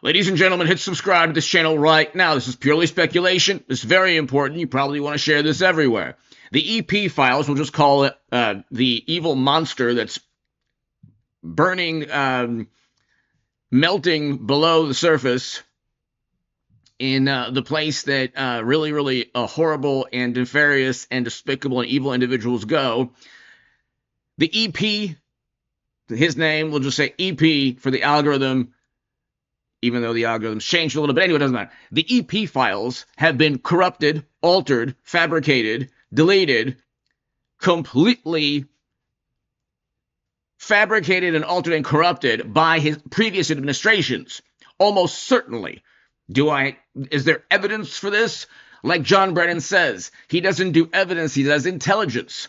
Ladies and gentlemen, hit subscribe to this channel right now. This is purely speculation. This is very important. You probably want to share this everywhere. The EP files, we'll just call it the evil monster that's burning, melting below the surface in the place that really horrible and nefarious and despicable and evil individuals go. The EP, his name, we'll just say EP for the algorithm, even though the algorithm's changed a little bit. Anyway, it doesn't matter. The EP files have been corrupted, altered, fabricated, deleted, completely fabricated and altered and corrupted by his previous administrations. Almost certainly. Is there evidence for this? Like John Brennan says, he doesn't do evidence, he does intelligence.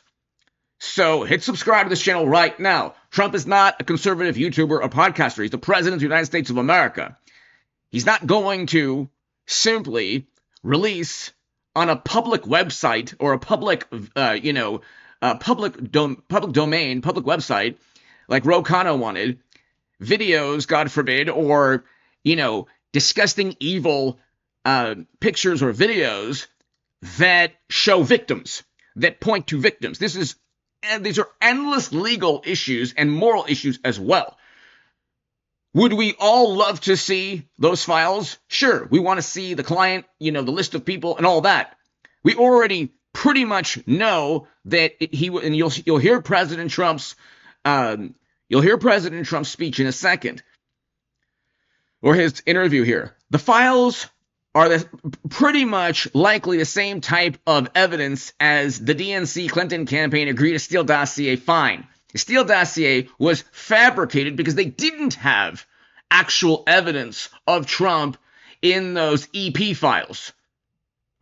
So hit subscribe to this channel right now. Trump is not a conservative YouTuber or podcaster. He's the president of the United States of America. He's not going to simply release on a public website or a public, public domain, public website, like Ro Khanna wanted, videos, God forbid, or, disgusting, evil pictures or videos that show victims, that point to victims. These are endless legal issues and moral issues as well. Would we all love to see those files? Sure. We want to see the client, the list of people and all that. We already pretty much know that you'll hear President Trump's speech in a second, or his interview here. The files are pretty much likely the same type of evidence as the DNC Clinton campaign agreed to Steele dossier fine. The Steele dossier was fabricated because they didn't have actual evidence of Trump in those EP files.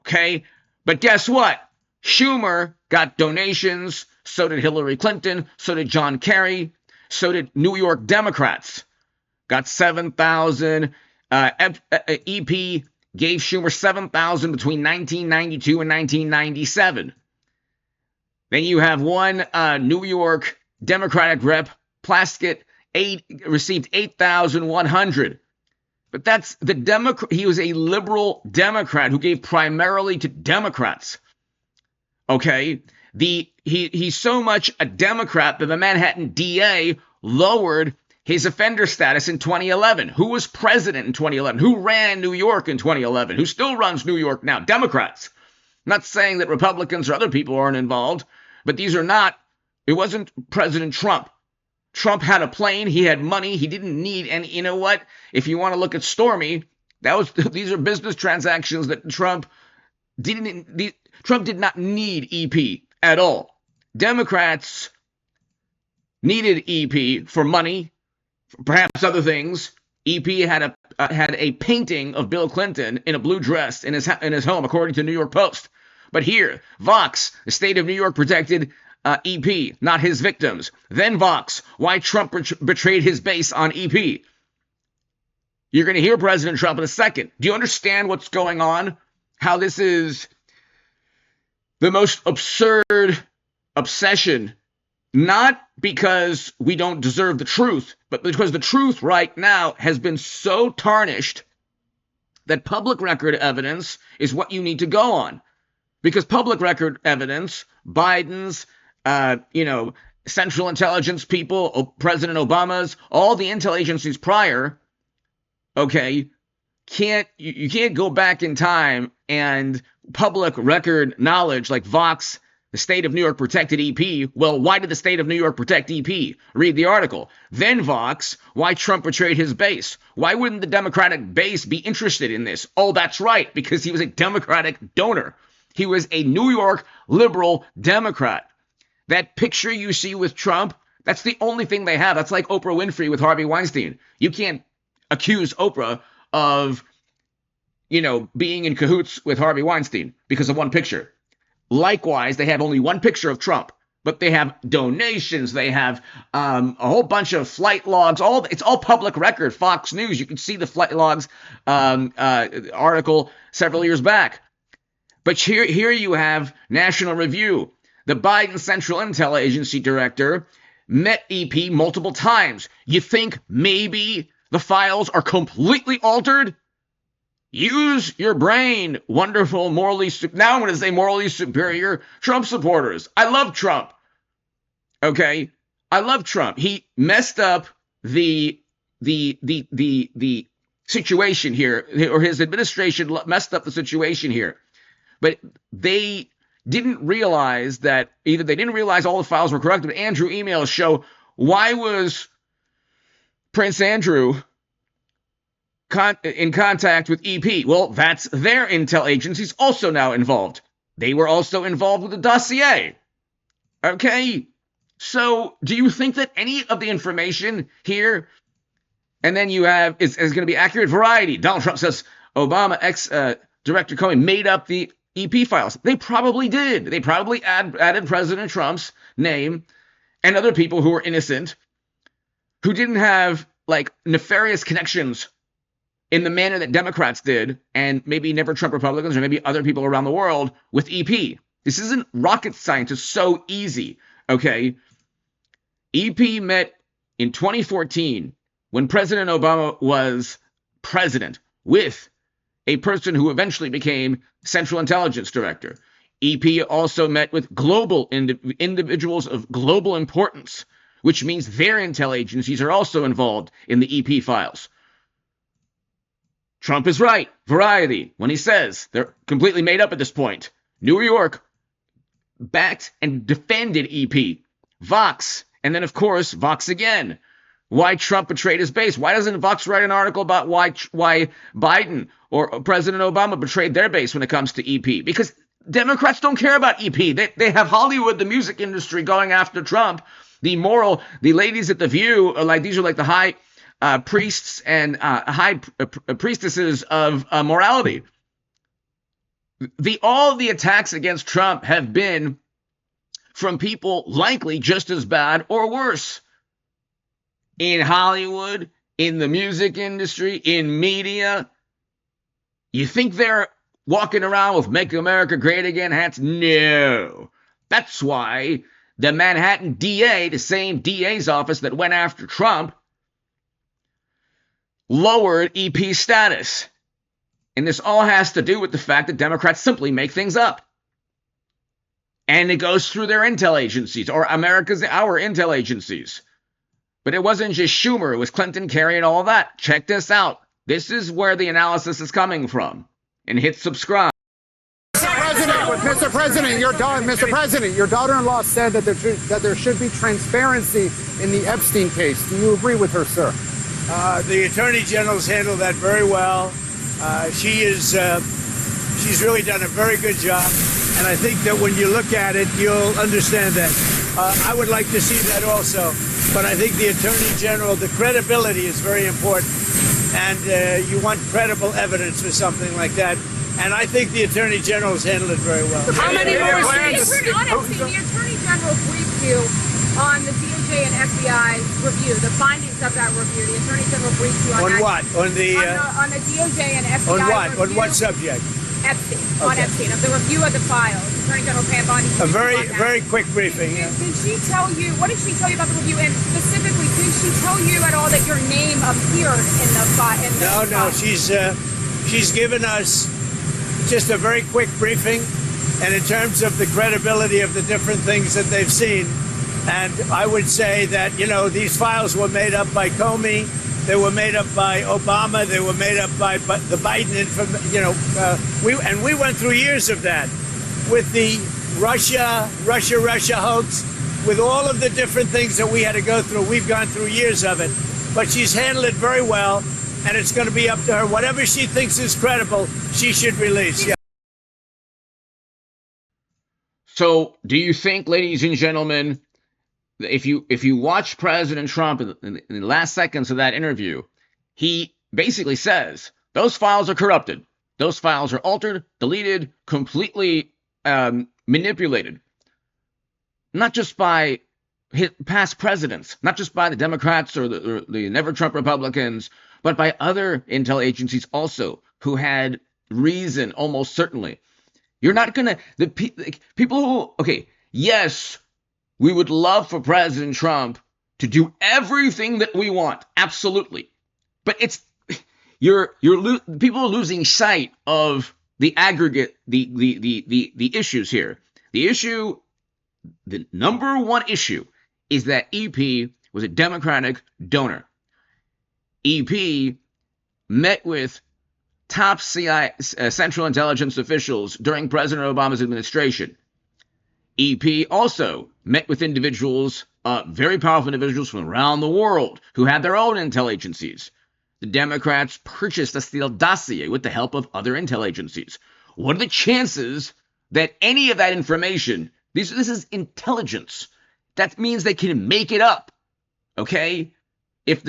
Okay? But guess what? Schumer got donations, so did Hillary Clinton, so did John Kerry, so did New York Democrats. Got 7,000. EP gave Schumer 7,000 between 1992 and 1997. Then you have one New York Democratic rep, Plaskett, received 8,100. But that's the Democrat. He was a liberal Democrat who gave primarily to Democrats. Okay, he's so much a Democrat that the Manhattan DA lowered his offender status in 2011. Who was president in 2011? Who ran New York in 2011? Who still runs New York now? Democrats. I'm not saying that Republicans or other people aren't involved, but these are not. It wasn't President Trump. Trump had a plane. He had money. He didn't need any. You know what? If you want to look at Stormy, these are business transactions that Trump didn't. Trump did not need EP at all. Democrats needed EP for money, perhaps other things. EP had a painting of Bill Clinton in a blue dress in his home, according to New York Post. But here, Vox, the state of New York protected EP, not his victims. Then Vox, why Trump betrayed his base on EP. You're going to hear President Trump in a second. Do you understand what's going on? How this is the most absurd obsession, not because we don't deserve the truth, but because the truth right now has been so tarnished that public record evidence is what you need to go on. Because public record evidence, Biden's, Central Intelligence people, President Obama's, all the intel agencies prior, okay, you can't go back in time and public record knowledge like Vox, the state of New York protected EP. Well, why did the state of New York protect EP? Read the article. Then Vox, why Trump betrayed his base. Why wouldn't the Democratic base be interested in this? Oh, that's right, because he was a Democratic donor. He was a New York liberal Democrat. That picture you see with Trump, that's the only thing they have. That's like Oprah Winfrey with Harvey Weinstein. You can't accuse Oprah of, being in cahoots with Harvey Weinstein because of one picture. Likewise, they have only one picture of Trump, but they have donations. They have a whole bunch of flight logs. It's all public record. Fox News, you can see the flight logs article several years back. But here you have National Review. The Biden Central Intel Agency director met EP multiple times. You think maybe the files are completely altered? Use your brain, wonderful, now I'm going to say morally superior Trump supporters. I love Trump. Okay? I love Trump. He messed up the situation here, or his administration messed up the situation here. But they didn't realize that either they didn't realize all the files were corrupted. Andrew emails show, why was Prince Andrew in contact with EP? Well, that's their intel agencies also now involved. They were also involved with the dossier. Okay? So do you think that any of the information here, and then you have, is going to be accurate? Variety. Donald Trump says Obama ex-Director Comey made up the EP files. They probably did. They probably added President Trump's name and other people who were innocent, who didn't have like nefarious connections in the manner that Democrats did, and maybe never Trump Republicans or maybe other people around the world with EP. This isn't rocket science. It's so easy, okay? EP met in 2014 when President Obama was president with a person who eventually became Central Intelligence Director. EP also met with global individuals of global importance, which means their intel agencies are also involved in the EP files. Trump is right, Variety, when he says they're completely made up at this point. New York backed and defended EP. Vox, and then of course Vox again. Why Trump betrayed his base. Why doesn't Vox write an article about why Biden or President Obama betrayed their base when it comes to EP? Because Democrats don't care about EP. They have Hollywood, the music industry, going after Trump. The ladies at The View are like, these are like the high priests and high priestesses of morality. All the attacks against Trump have been from people likely just as bad or worse. In Hollywood, in the music industry, in media. You think they're walking around with Make America Great Again hats? No. That's why the Manhattan DA, the same DA's office that went after Trump, lowered EP status. And this all has to do with the fact that Democrats simply make things up. And it goes through their intel agencies, or our intel agencies. But it wasn't just Schumer, it was Clinton, Kerry, and all that. Check this out. This is where the analysis is coming from. And hit subscribe. Mr. President, your daughter-in-law said that there should be transparency in the Epstein case. Do you agree with her, sir? The Attorney General's handled that very well. She's really done a very good job. And I think that when you look at it, you'll understand that. I would like to see that also. But I think the Attorney General, the credibility is very important. And you want credible evidence for something like that. And I think the Attorney General has handled it very well. How many more states? The Attorney General briefed you on the DOJ and FBI review, the findings of that review. The Attorney General briefed you on that. On what? On the DOJ and FBI on what? review. On what subject? Epstein. Okay. On Epstein, of the review of the files. Attorney General Pam Bondi. A very quick briefing. Did she tell you, what did she tell you about the review? And specifically, did she tell you at all that your name appeared in the file? No. She's given us just a very quick briefing, and in terms of the credibility of the different things that they've seen. And I would say that, these files were made up by Comey, they were made up by Obama, they were made up by the Biden, we went through years of that with the Russia hoax, with all of the different things that we had to go through. We've gone through years of it, but she's handled it very well. And it's going to be up to her. Whatever she thinks is credible, she should release. Yeah. So, do you think, ladies and gentlemen, if you watch President Trump in the last seconds of that interview, he basically says those files are corrupted, those files are altered, deleted, completely manipulated, not just by past presidents, not just by the Democrats or the never Trump Republicans, but by other intel agencies also who had reason, almost certainly. You're not going to, people who, okay, yes, we would love for President Trump to do everything that we want. Absolutely. But it's people are losing sight of the aggregate, the issues here. The number one issue is that EP was a Democratic donor. EP met with top CIA, Central Intelligence officials during President Obama's administration. EP also met with individuals, very powerful individuals from around the world who had their own intel agencies. The Democrats purchased a Steele dossier with the help of other intel agencies. What are the chances that any of that information, this is intelligence, that means they can make it up, okay? If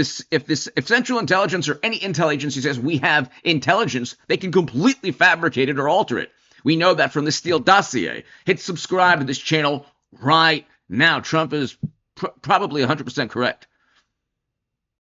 Central Intelligence or any intel agency says we have intelligence, they can completely fabricate it or alter it. We know that from the Steele dossier. Hit subscribe to this channel right now. Trump is probably 100% correct.